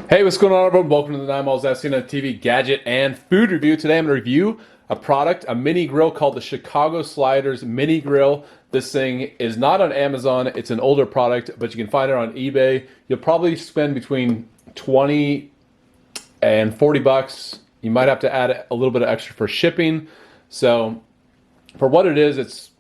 Hey, what's going on, everyone? Welcome to the 9 Malls SCN TV Gadget and Food Review. Today I'm going to review a product, a mini grill called the Chicago Sliders Mini Grill. This thing is not on Amazon. It's an older product, but you can find it on eBay. You'll probably spend between 20 and 40 bucks. You might have to add a little bit of extra for shipping. So for what it is, it's,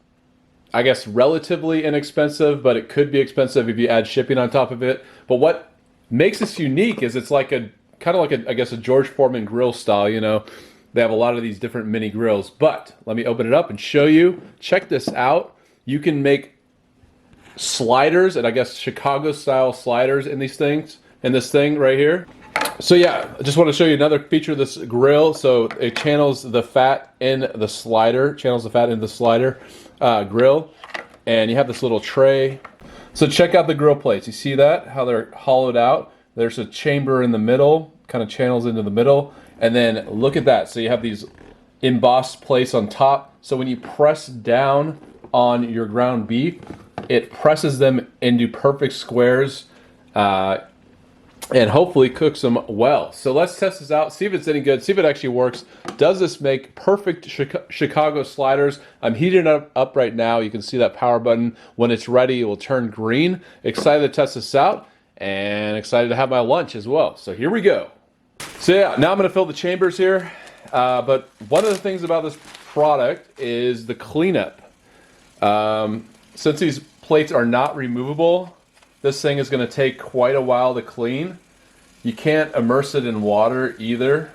I guess, relatively inexpensive, but it could be expensive if you add shipping on top of it. But what makes this unique is it's like a kind of like a, I guess, a George Foreman grill style. You know, they have a lot of these different mini grills. But let me open it up and show you. Check this out. You can make sliders, and I guess Chicago style sliders in these things, in this thing right here. So yeah, I just want to show you another feature of this grill. So it channels the fat in the slider, grill, and you have this little tray. So check out the grill plates. You see that? How they're hollowed out. There's a chamber in the middle, kind of channels into the middle. And then look at that. So you have these embossed plates on top. So when you press down on your ground beef, it presses them into perfect squares and hopefully cooks them well. So let's test this out, see if it's any good, see if it actually works. Does this make perfect Chicago sliders? I'm heating it up right now. You can see that power button. When it's ready, it will turn green. Excited to test this out and excited to have my lunch as well. So here we go. So yeah, now I'm gonna fill the chambers here. But one of the things about this product is the cleanup. Since these plates are not removable, this thing is going to take quite a while to clean. You can't immerse it in water either.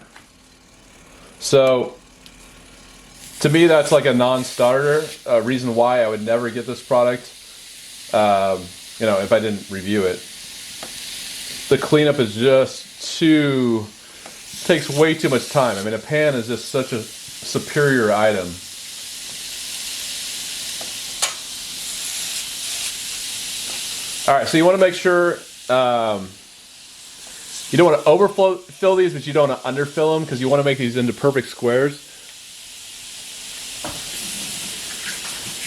So to me, that's like a non-starter, a reason why I would never get this product, you know, if I didn't review it. The cleanup is just takes way too much time. I mean, a pan is just such a superior item. All right, so you want to make sure you don't want to overfill these, but you don't want to underfill them because you want to make these into perfect squares.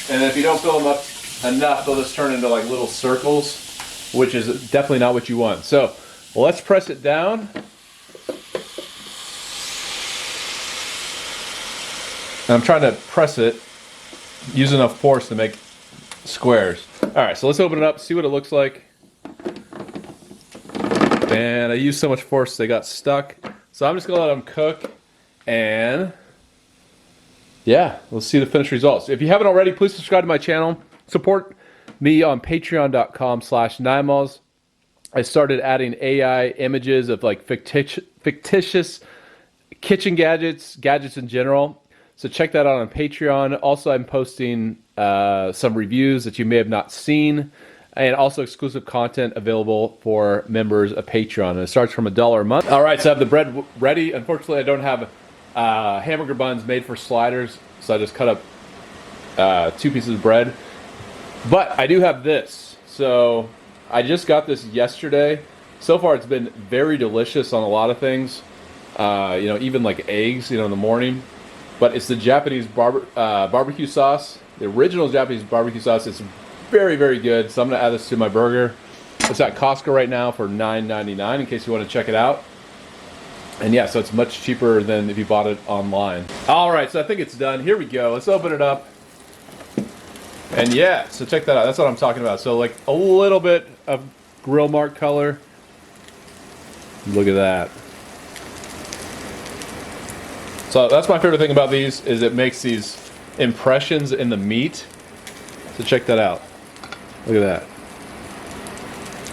And if you don't fill them up enough, they'll just turn into like little circles, which is definitely not what you want. So let's press it down. And I'm trying to press it, use enough force to make squares. All right, so let's open it up, see what it looks like. And I used so much force they got stuck. So I'm just gonna let them cook, and yeah, we'll see the finished results. If you haven't already, please subscribe to my channel. Support me on patreon.com/9malls. I started adding AI images of like fictitious kitchen gadgets in general. So check that out on Patreon. Also, I'm posting some reviews that you may have not seen, and also exclusive content available for members of Patreon. And it starts from $1 a month. All right, so I have the bread ready. Unfortunately, I don't have hamburger buns made for sliders, so I just cut up 2 pieces of bread. But I do have this. So I just got this yesterday. So far, it's been very delicious on a lot of things. You know, even like eggs, you know, in the morning. But it's the Japanese barbecue sauce, the original Japanese barbecue sauce. It's very, very good. So I'm going to add this to my burger. It's at Costco right now for $9.99 in case you want to check it out. And yeah, so it's much cheaper than if you bought it online. All right, so I think it's done. Here we go. Let's open it up. And yeah, so check that out. That's what I'm talking about. So like a little bit of grill mark color. Look at that. So that's my favorite thing about these, is it makes these impressions in the meat. So check that out. Look at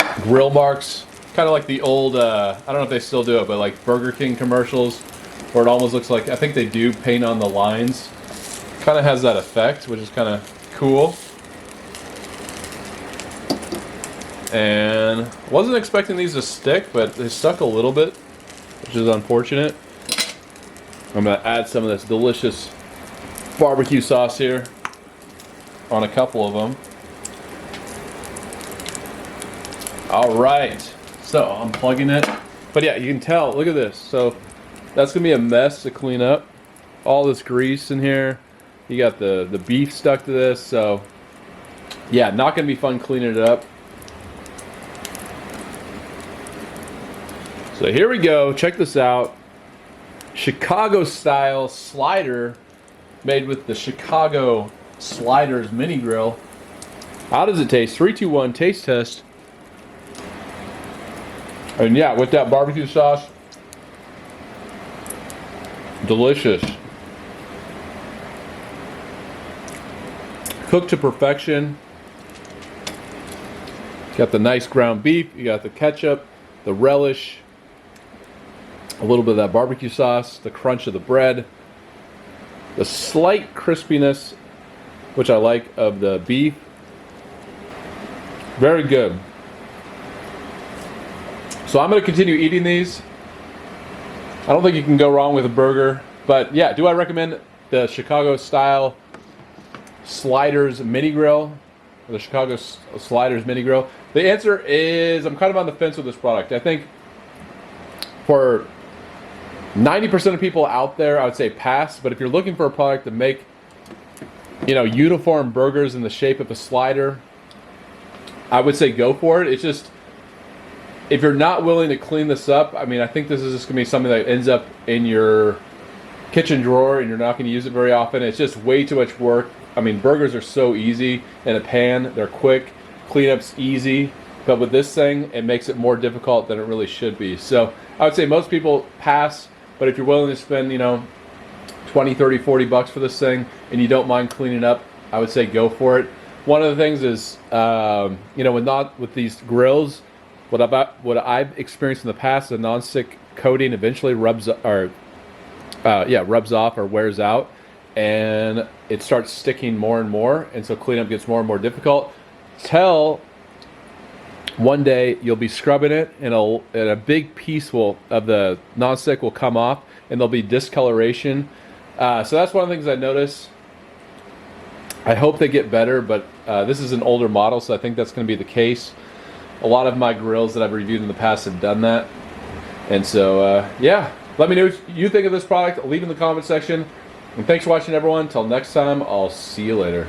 that. Grill marks, kind of like the old, I don't know if they still do it, but like Burger King commercials, where it almost looks like, I think they do paint on the lines. Kind of has that effect, which is kind of cool. And wasn't expecting these to stick, but they stuck a little bit, which is unfortunate. I'm going to add some of this delicious barbecue sauce here on a couple of them. All right, so I'm plugging it. But yeah, you can tell, look at this. So that's going to be a mess to clean up. All this grease in here. You got the beef stuck to this. So yeah, not going to be fun cleaning it up. So here we go. Check this out. Chicago style slider made with the Chicago Sliders mini grill. How does it taste? 3, 2, 1, taste test. And yeah, with that barbecue sauce, delicious. Cooked to perfection. Got the nice ground beef, you got the ketchup, the relish, a little bit of that barbecue sauce, the crunch of the bread, the slight crispiness, which I like, of the beef. Very good. So I'm going to continue eating these. I don't think you can go wrong with a burger. But yeah, do I recommend the Chicago style Sliders mini grill? Or the Chicago Sliders mini grill? The answer is I'm kind of on the fence with this product. I think for 90% of people out there, I would say pass. But if you're looking for a product to make, you know, uniform burgers in the shape of a slider, I would say go for it. It's just, if you're not willing to clean this up, I mean, I think this is just going to be something that ends up in your kitchen drawer and you're not going to use it very often. It's just way too much work. I mean, burgers are so easy in a pan. They're quick. Cleanup's easy. But with this thing, it makes it more difficult than it really should be. So I would say most people pass. But if you're willing to spend, you know, 20, 30, 40 bucks for this thing and you don't mind cleaning up, I would say go for it. One of the things is, you know, with these grills, what I've experienced in the past, the nonstick coating eventually rubs off or wears out, and it starts sticking more and more, and so cleanup gets more and more difficult. Till one day you'll be scrubbing it, and a big piece of the nonstick will come off, and there'll be discoloration. So that's one of the things I notice. I hope they get better, but this is an older model, so I think that's going to be the case. A lot of my grills that I've reviewed in the past have done that. And so, yeah, let me know what you think of this product. Leave in the comment section. And thanks for watching, everyone. Until next time, I'll see you later.